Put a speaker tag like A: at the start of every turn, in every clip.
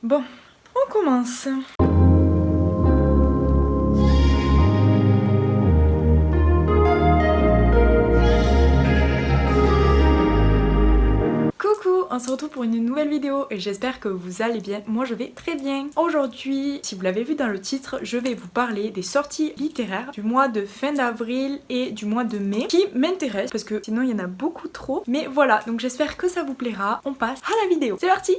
A: Bon, on commence. Coucou, on se retrouve pour une nouvelle vidéo et j'espère que vous allez bien. Moi je vais très bien. Aujourd'hui, si vous l'avez vu dans le titre, je vais vous parler des sorties littéraires du mois de fin d'avril et du mois de mai qui m'intéressent parce que sinon il y en a beaucoup trop. Mais voilà, donc j'espère que ça vous plaira. On passe à la vidéo. C'est parti!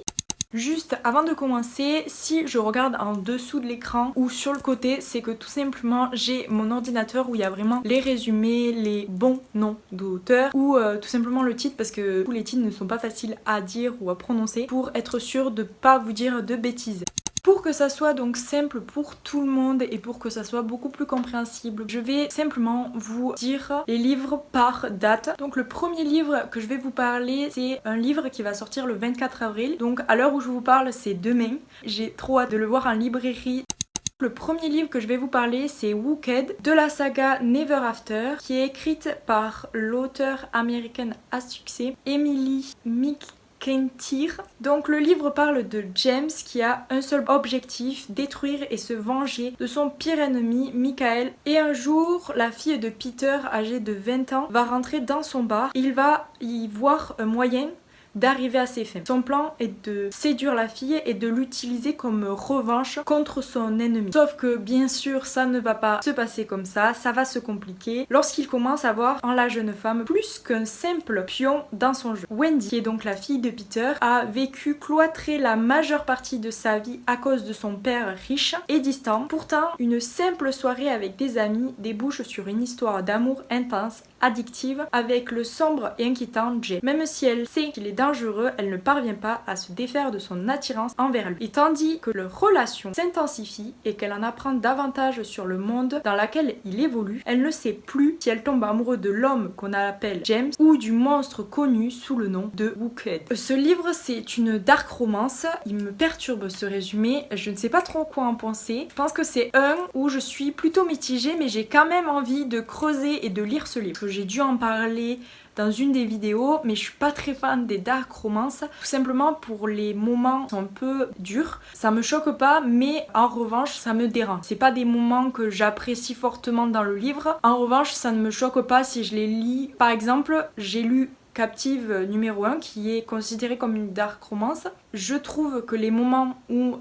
A: Juste avant de commencer, si je regarde en dessous de l'écran ou sur le côté, c'est que tout simplement j'ai mon ordinateur où il y a vraiment les résumés, les bons noms d'auteurs ou tout simplement le titre parce que tous les titres ne sont pas faciles à dire ou à prononcer pour être sûr de pas vous dire de bêtises. Pour que ça soit donc simple pour tout le monde et pour que ça soit beaucoup plus compréhensible, je vais simplement vous dire les livres par date. Donc le premier livre que je vais vous parler, c'est un livre qui va sortir le 24 avril. Donc à l'heure où je vous parle, c'est demain. J'ai trop hâte de le voir en librairie. Le premier livre que je vais vous parler, c'est Wooked de la saga Never After, qui est écrite par l'auteure américaine à succès Emily McKentir. Donc le livre parle de James qui a un seul objectif, détruire et se venger de son pire ennemi, Michael. Et un jour, la fille de Peter, âgée de 20 ans, va rentrer dans son bar. Il va y voir un moyen d'arriver à ses fins. Son plan est de séduire la fille et de l'utiliser comme revanche contre son ennemi. Sauf que bien sûr ça ne va pas se passer comme ça va se compliquer lorsqu'il commence à voir en la jeune femme plus qu'un simple pion dans son jeu. Wendy, qui est donc la fille de Peter, a vécu cloîtrée la majeure partie de sa vie à cause de son père riche et distant. Pourtant, une simple soirée avec des amis débouche sur une histoire d'amour intense, addictive, avec le sombre et inquiétant Jay. Même si elle sait qu'il est dangereux, elle ne parvient pas à se défaire de son attirance envers lui. Et tandis que leur relation s'intensifie et qu'elle en apprend davantage sur le monde dans lequel il évolue, elle ne sait plus si elle tombe amoureuse de l'homme qu'on appelle James ou du monstre connu sous le nom de Wooked. Ce livre, c'est une dark romance. Il me perturbe ce résumé. Je ne sais pas trop quoi en penser. Je pense que c'est un où je suis plutôt mitigée, mais j'ai quand même envie de creuser et de lire ce livre. J'ai dû en parler dans une des vidéos, mais je suis pas très fan des dark romances, tout simplement pour les moments qui sont un peu durs. Ça me choque pas, mais en revanche ça me dérange. C'est pas des moments que j'apprécie fortement dans le livre. En revanche, ça ne me choque pas si je les lis. Par exemple, j'ai lu Captive numéro 1 qui est considéré comme une dark romance. Je trouve que les moments où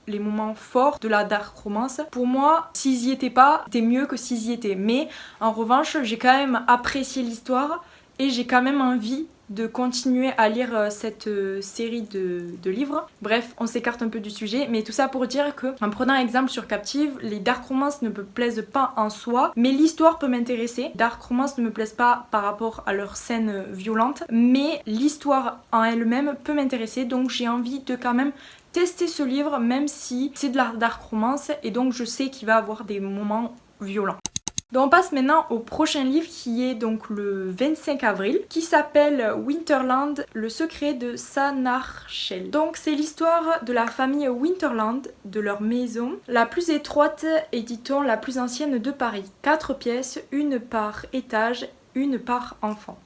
A: les moments forts de la dark romance, pour moi, s'ils y étaient pas, c'était mieux que s'ils y étaient. Mais en revanche, j'ai quand même apprécié l'histoire et j'ai quand même envie de continuer à lire cette série de livres. Bref, on s'écarte un peu du sujet, mais tout ça pour dire que, en prenant exemple sur Captive, les dark romances ne me plaisent pas en soi, mais l'histoire peut m'intéresser. Dark romances ne me plaisent pas par rapport à leurs scènes violentes, mais l'histoire en elle-même peut m'intéresser, donc j'ai envie de quand même tester ce livre, même si c'est de la dark romance et donc je sais qu'il va avoir des moments violents. Donc on passe maintenant au prochain livre qui est donc le 25 avril, qui s'appelle Winterland, le secret de Sanarchel. Donc c'est l'histoire de la famille Winterland, de leur maison la plus étroite et dit-on la plus ancienne de Paris. 4 pièces, une par étage, une par enfant.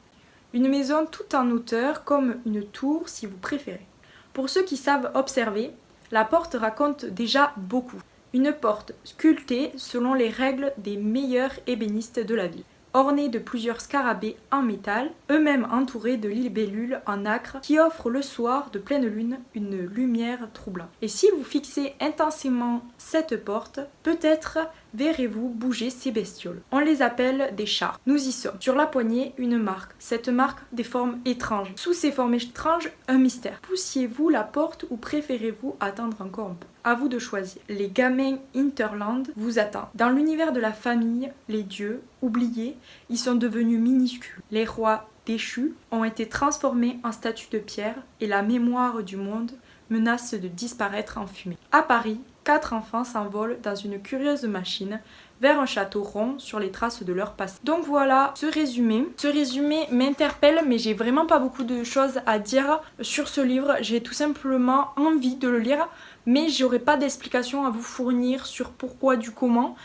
A: Une maison toute en hauteur, comme une tour si vous préférez. Pour ceux qui savent observer, la porte raconte déjà beaucoup. Une porte sculptée selon les règles des meilleurs ébénistes de la ville, ornée de plusieurs scarabées en métal, eux-mêmes entourés de libellules en nacre qui offrent le soir de pleine lune une lumière troublante. Et si vous fixez intensément cette porte, peut-être verrez-vous bouger ces bestioles. On les appelle des chars. Nous y sommes. Sur la poignée, une marque. Cette marque, des formes étranges. Sous ces formes étranges, un mystère. Poussiez-vous la porte ou préférez-vous attendre encore un peu? À vous de choisir. Les gamins Hinterland vous attendent. Dans l'univers de la famille, les dieux, oubliés, ils sont devenus minuscules. Les rois déchus ont été transformés en statues de pierre et la mémoire du monde menace de disparaître en fumée. À Paris, 4 enfants s'envolent dans une curieuse machine vers un château rond sur les traces de leur passé. Donc voilà ce résumé. Ce résumé m'interpelle, mais j'ai vraiment pas beaucoup de choses à dire sur ce livre. J'ai tout simplement envie de le lire, mais j'aurai pas d'explication à vous fournir sur pourquoi du comment.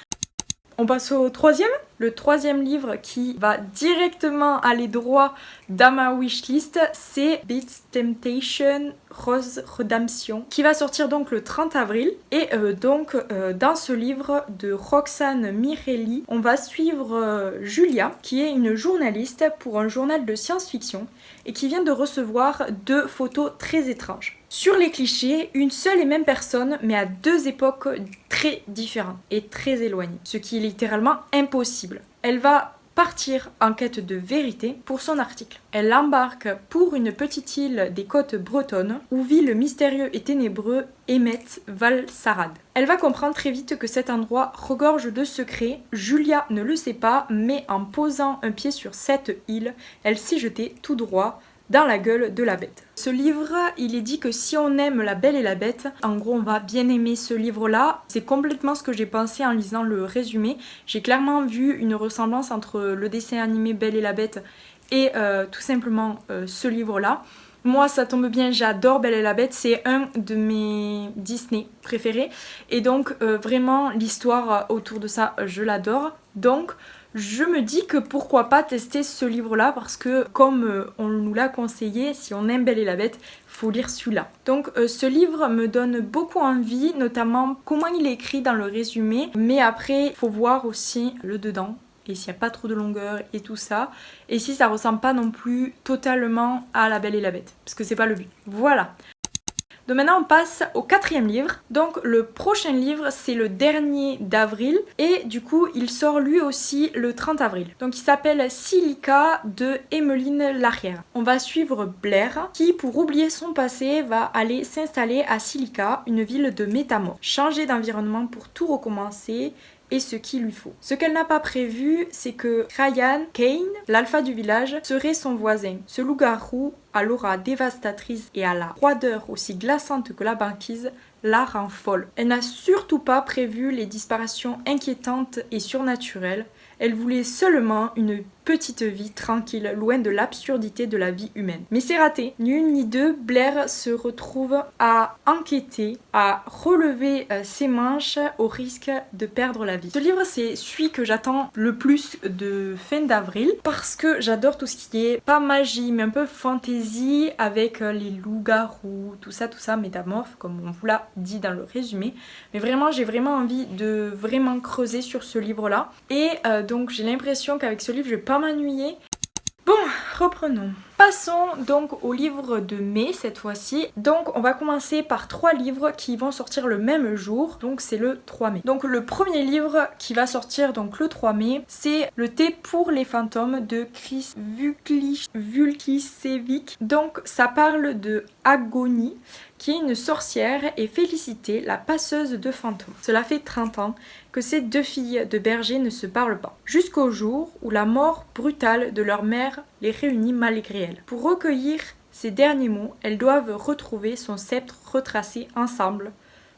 A: On passe au troisième. Le troisième livre qui va directement aller droit dans ma wishlist, c'est Beats Temptation Rose Redemption, qui va sortir donc le 30 avril. Et dans ce livre de Roxane Mirelli, on va suivre Julia, qui est une journaliste pour un journal de science-fiction et qui vient de recevoir 2 photos très étranges. Sur les clichés, une seule et même personne, mais à 2 époques très différentes et très éloignées, ce qui est littéralement impossible. Elle va partir en quête de vérité pour son article. Elle embarque pour une petite île des côtes bretonnes où vit le mystérieux et ténébreux Emmett Valsarad. Elle va comprendre très vite que cet endroit regorge de secrets. Julia ne le sait pas, mais en posant un pied sur cette île, elle s'y jetait tout droit dans la gueule de la bête. Ce livre, il est dit que si on aime La Belle et la Bête, en gros on va bien aimer ce livre-là. C'est complètement ce que j'ai pensé en lisant le résumé. J'ai clairement vu une ressemblance entre le dessin animé Belle et la Bête et tout simplement ce livre-là. Moi ça tombe bien, j'adore Belle et la Bête, c'est un de mes Disney préférés. Et donc vraiment l'histoire autour de ça, je l'adore. Donc je me dis que pourquoi pas tester ce livre-là parce que comme on nous l'a conseillé, si on aime Belle et la Bête, faut lire celui-là. Donc ce livre me donne beaucoup envie, notamment comment il est écrit dans le résumé, mais après il faut voir aussi le dedans. Et s'il n'y a pas trop de longueur et tout ça, et si ça ressemble pas non plus totalement à La Belle et la Bête, parce que c'est pas le but. Voilà. Donc maintenant on passe au 4e livre. Donc le prochain livre c'est le dernier d'avril et du coup il sort lui aussi le 30 avril. Donc il s'appelle Silica de Emmeline Larrière. On va suivre Blair qui pour oublier son passé va aller s'installer à Silica, une ville de métamorphes. Changer d'environnement pour tout recommencer et ce qu'il lui faut. Ce qu'elle n'a pas prévu, c'est que Ryan Kane, l'alpha du village, serait son voisin. Ce loup-garou, à l'aura dévastatrice et à la froideur aussi glaçante que la banquise, la rend folle. Elle n'a surtout pas prévu les disparitions inquiétantes et surnaturelles. Elle voulait seulement une petite vie tranquille, loin de l'absurdité de la vie humaine. Mais c'est raté. Ni une ni deux, Blair se retrouve à enquêter, à relever ses manches au risque de perdre la vie. Ce livre, c'est celui que j'attends le plus de fin d'avril parce que j'adore tout ce qui est pas magie, mais un peu fantasy avec les loups-garous, tout ça, métamorphes, comme on vous l'a dit dans le résumé. Mais vraiment, j'ai vraiment envie de vraiment creuser sur ce livre-là. Et donc, j'ai l'impression qu'avec ce livre, je vais pas m'ennuyer. Bon, reprenons. Passons donc au livre de mai cette fois-ci. Donc on va commencer par 3 livres qui vont sortir le même jour, donc c'est le 3 mai. Donc le premier livre qui va sortir donc le 3 mai, c'est Le thé pour les fantômes de Chris Vulkisevic. Donc ça parle de Agonie, qui est une sorcière, et Félicité, la passeuse de fantômes. Cela fait 30 ans que ces 2 filles de berger ne se parlent pas, jusqu'au jour où la mort brutale de leur mère les réunit malgré elles. Pour recueillir ces derniers mots, elles doivent retrouver son sceptre retracé ensemble,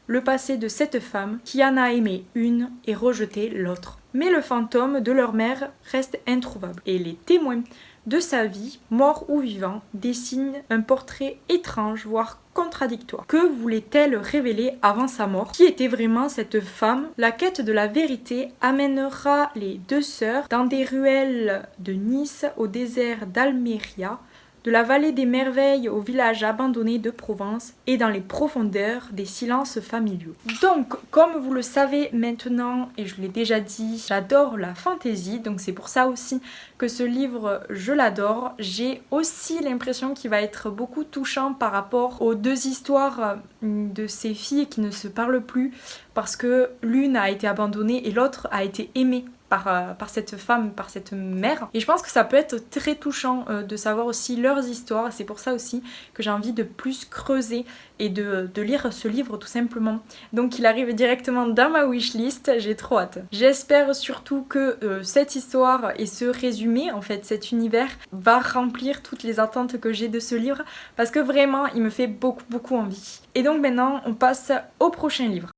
A: le passé de cette femme qui en a aimé une et rejeté l'autre. Mais le fantôme de leur mère reste introuvable, et les témoins de sa vie, morts ou vivants, dessinent un portrait étrange, voire contradictoire. Que voulait-elle révéler avant sa mort? Qui était vraiment cette femme? La quête de la vérité amènera les 2 sœurs dans des ruelles de Nice au désert d'Alméria, de la vallée des merveilles au village abandonné de Provence et dans les profondeurs des silences familiaux. Donc, comme vous le savez maintenant, et je l'ai déjà dit, j'adore la fantaisie, donc c'est pour ça aussi que ce livre, je l'adore. J'ai aussi l'impression qu'il va être beaucoup touchant par rapport aux 2 histoires de ces filles qui ne se parlent plus, parce que l'une a été abandonnée et l'autre a été aimée par cette femme, par cette mère. Et je pense que ça peut être très touchant de savoir aussi leurs histoires. C'est pour ça aussi que j'ai envie de plus creuser et de lire ce livre tout simplement. Donc il arrive directement dans ma wishlist, j'ai trop hâte. J'espère surtout que cette histoire et ce résumé, en fait cet univers, va remplir toutes les attentes que j'ai de ce livre parce que vraiment il me fait beaucoup envie. Et donc maintenant on passe au prochain livre,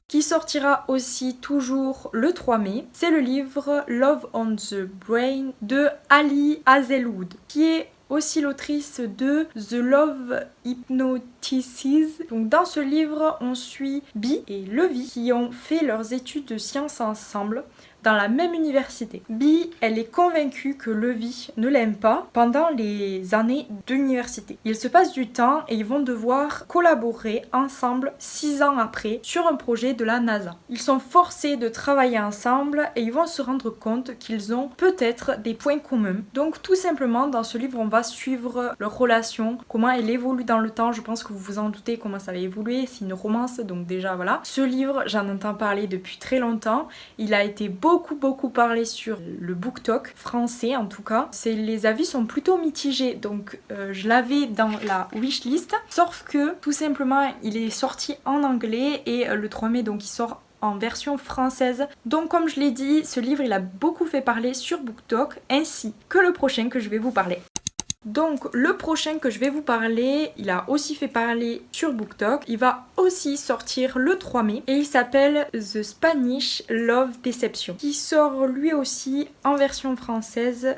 A: qui sortira aussi toujours le 3 mai. C'est le livre Love on the Brain de Ali Hazelwood, qui est aussi l'autrice de The Love Hypnotices. Donc dans ce livre, on suit Bee et Levi qui ont fait leurs études de sciences ensemble dans la même université. Bee, elle est convaincue que Levi ne l'aime pas pendant les années d'université. Il se passe du temps et ils vont devoir collaborer ensemble 6 ans après sur un projet de la NASA. Ils sont forcés de travailler ensemble et ils vont se rendre compte qu'ils ont peut-être des points communs. Donc tout simplement dans ce livre on va suivre leur relation, comment elle évolue dans le temps. Je pense que vous vous en doutez comment ça va évoluer, c'est une romance donc déjà voilà. Ce livre j'en entends parler depuis très longtemps, il a été beaucoup parlé sur le BookTok français en tout cas. Les avis sont plutôt mitigés donc je l'avais dans la wishlist, sauf que tout simplement il est sorti en anglais et le 3 mai donc il sort en version française. Donc comme je l'ai dit, ce livre il a beaucoup fait parler sur BookTok ainsi que le prochain que je vais vous parler. Donc le prochain que je vais vous parler, il a aussi fait parler sur BookTok. Il va aussi sortir le 3 mai et il s'appelle The Spanish Love Deception, qui sort lui aussi en version française.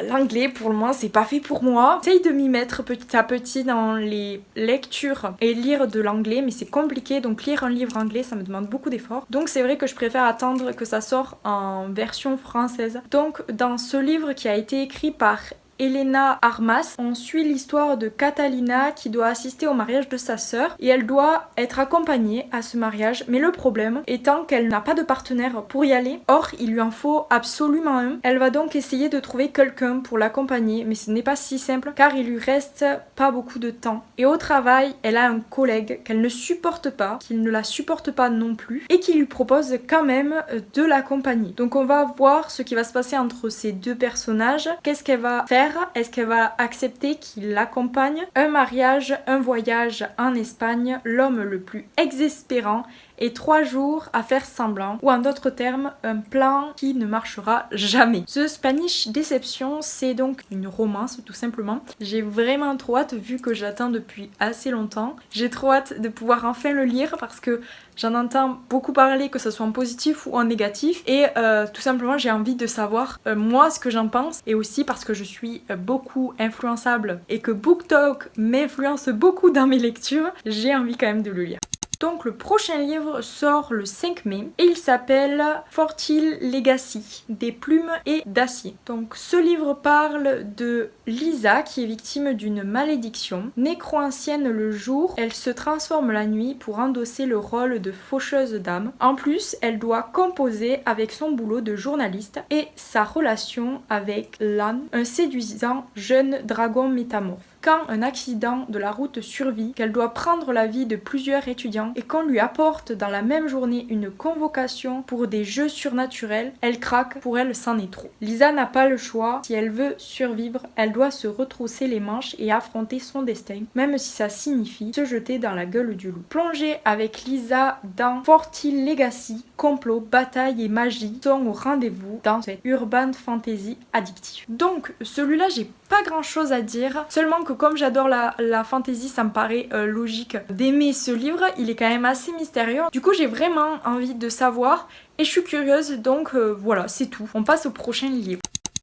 A: L'anglais pour le moment c'est pas fait pour moi. J'essaye de m'y mettre petit à petit dans les lectures et lire de l'anglais, mais c'est compliqué, donc lire un livre anglais ça me demande beaucoup d'efforts. Donc c'est vrai que je préfère attendre que ça sorte en version française. Donc dans ce livre qui a été écrit par Elena Armas, on suit l'histoire de Catalina qui doit assister au mariage de sa sœur et elle doit être accompagnée à ce mariage, mais le problème étant qu'elle n'a pas de partenaire pour y aller, or il lui en faut absolument un. Elle va donc essayer de trouver quelqu'un pour l'accompagner, mais ce n'est pas si simple car il lui reste pas beaucoup de temps. Et au travail, elle a un collègue qu'elle ne supporte pas, qu'il ne la supporte pas non plus et qui lui propose quand même de l'accompagner. Donc on va voir ce qui va se passer entre ces deux personnages, qu'est-ce qu'elle va faire. Est-ce qu'elle va accepter qu'il l'accompagne? Un mariage, un voyage en Espagne, l'homme le plus exaspérant et 3 jours à faire semblant, ou en d'autres termes, un plan qui ne marchera jamais. The Spanish Deception, c'est donc une romance tout simplement. J'ai vraiment trop hâte vu que j'attends depuis assez longtemps. J'ai trop hâte de pouvoir enfin le lire parce que j'en entends beaucoup parler, que ce soit en positif ou en négatif, et tout simplement j'ai envie de savoir moi ce que j'en pense, et aussi parce que je suis beaucoup influençable et que BookTok m'influence beaucoup dans mes lectures, j'ai envie quand même de le lire. Donc le prochain livre sort le 5 mai et il s'appelle Fortile Legacy, des plumes et d'acier. Donc ce livre parle de Lisa qui est victime d'une malédiction. Nécro-ancienne le jour, elle se transforme la nuit pour endosser le rôle de faucheuse d'âme. En plus, elle doit composer avec son boulot de journaliste et sa relation avec Lan, un séduisant jeune dragon métamorphe. Quand un accident de la route survit, qu'elle doit prendre la vie de plusieurs étudiants et qu'on lui apporte dans la même journée une convocation pour des jeux surnaturels, elle craque, pour elle c'en est trop. Lisa n'a pas le choix, si elle veut survivre, elle doit se retrousser les manches et affronter son destin, même si ça signifie se jeter dans la gueule du loup. Plongez avec Lisa dans Fortile Legacy, complot, bataille et magie sont au rendez-vous dans cette urban fantasy addictive. Donc celui-là j'ai pas grand chose à dire, seulement que comme j'adore la fantasy, ça me paraît logique d'aimer ce livre. Il est quand même assez mystérieux, du coup j'ai vraiment envie de savoir et je suis curieuse, donc voilà, c'est tout. On passe au prochain livre.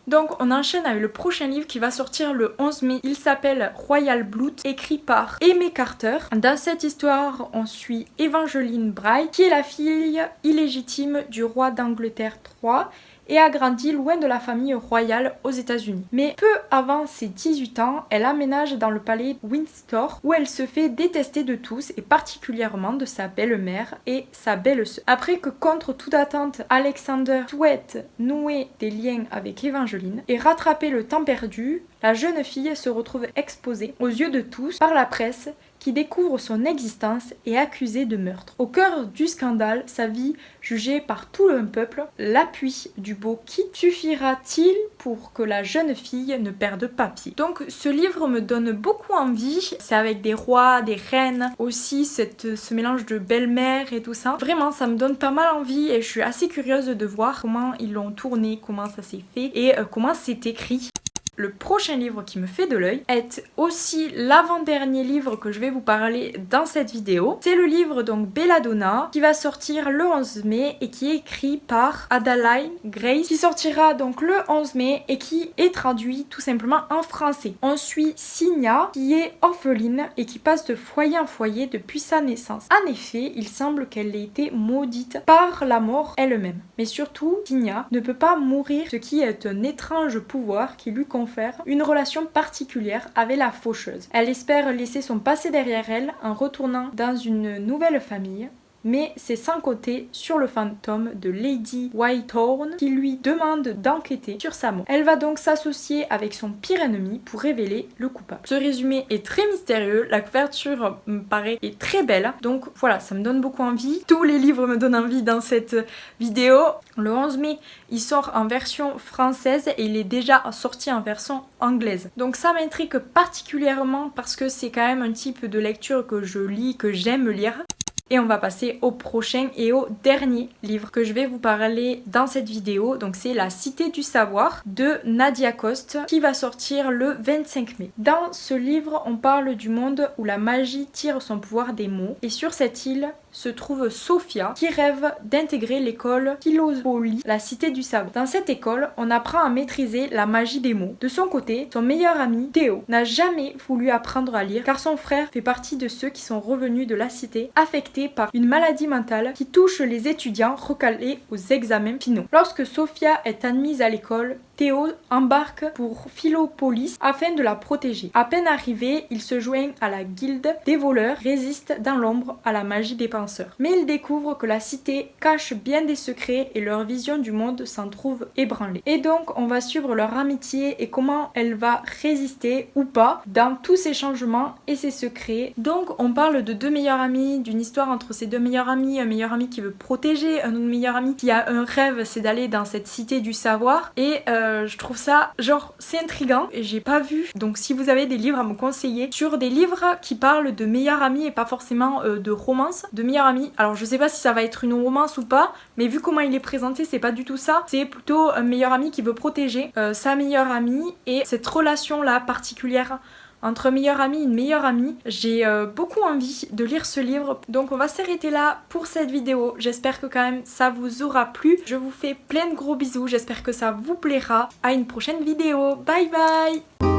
A: Donc on enchaîne avec le prochain livre qui va sortir le 11 mai. Il s'appelle Royal Blood, écrit par Amy Carter. Dans cette histoire, on suit Evangeline Bright, qui est la fille illégitime du roi d'Angleterre III et a grandi loin de la famille royale aux États-Unis. Mais peu avant ses 18 ans, elle aménage dans le palais Windsor où elle se fait détester de tous et particulièrement de sa belle-mère et sa belle-sœur. Après que contre toute attente, Alexander souhaite nouer des liens avec Evangeline et rattraper le temps perdu, la jeune fille se retrouve exposée aux yeux de tous par la presse qui découvre son existence et accusée de meurtre. Au cœur du scandale, sa vie jugée par tout un peuple, l'appui du beau Kit suffira-t-il pour que la jeune fille ne perde pas pied? Donc ce livre me donne beaucoup envie, c'est avec des rois, des reines, aussi ce mélange de belle-mère et tout ça. Vraiment ça me donne pas mal envie et je suis assez curieuse de voir comment ils l'ont tourné, comment ça s'est fait et comment c'est écrit. Le prochain livre qui me fait de l'œil est aussi l'avant-dernier livre que je vais vous parler dans cette vidéo. C'est le livre donc Belladonna qui va sortir le 11 mai et qui est écrit par Adaline Grace, qui sortira donc le 11 mai et qui est traduit tout simplement en français. On suit Signa qui est orpheline et qui passe de foyer en foyer depuis sa naissance. En effet, il semble qu'elle ait été maudite par la mort elle-même. Mais surtout, Signa ne peut pas mourir, ce qui est un étrange pouvoir qui lui confère une relation particulière avec la faucheuse. Elle espère laisser son passé derrière elle en retournant dans une nouvelle famille. Mais c'est sans compter sur le fantôme de Lady Whitehorn qui lui demande d'enquêter sur sa mort. Elle va donc s'associer avec son pire ennemi pour révéler le coupable. Ce résumé est très mystérieux, la couverture me paraît est très belle, donc voilà, ça me donne beaucoup envie. Tous les livres me donnent envie dans cette vidéo. Le 11 mai, il sort en version française et il est déjà sorti en version anglaise. Donc ça m'intrigue particulièrement parce que c'est quand même un type de lecture que je lis, que j'aime lire. Et on va passer au prochain et au dernier livre que je vais vous parler dans cette vidéo. Donc c'est La Cité du Savoir de Nadia Coste qui va sortir le 25 mai. Dans ce livre, on parle du monde où la magie tire son pouvoir des mots. Et sur cette île se trouve Sophia qui rêve d'intégrer l'école Philopolis, la Cité du Savoir. Dans cette école, on apprend à maîtriser la magie des mots. De son côté, son meilleur ami, Théo, n'a jamais voulu apprendre à lire car son frère fait partie de ceux qui sont revenus de la cité affectés par une maladie mentale qui touche les étudiants recalés aux examens finaux. Lorsque Sophia est admise à l'école, Théo embarque pour Philopolis afin de la protéger. À peine arrivé, il se joint à la guilde des voleurs, résiste dans l'ombre à la magie des penseurs. Mais il découvre que la cité cache bien des secrets et leur vision du monde s'en trouve ébranlée. Et donc on va suivre leur amitié et comment elle va résister ou pas dans tous ces changements et ces secrets. Donc on parle de deux meilleurs amis, d'une histoire entre ces deux meilleurs amis, un meilleur ami qui veut protéger un autre meilleur ami qui a un rêve, c'est d'aller dans cette cité du savoir et je trouve ça genre c'est intriguant et j'ai pas vu, donc si vous avez des livres à me conseiller sur des livres qui parlent de meilleurs amis et pas forcément de romance, de meilleurs amis, alors je sais pas si ça va être une romance ou pas, mais vu comment il est présenté c'est pas du tout ça, c'est plutôt un meilleur ami qui veut protéger sa meilleure amie et cette relation là particulière entre un meilleur ami et une meilleure amie. J'ai beaucoup envie de lire ce livre, donc on va s'arrêter là pour cette vidéo. J'espère que quand même ça vous aura plu. Je vous fais plein de gros bisous, j'espère que ça vous plaira. À une prochaine vidéo, bye bye.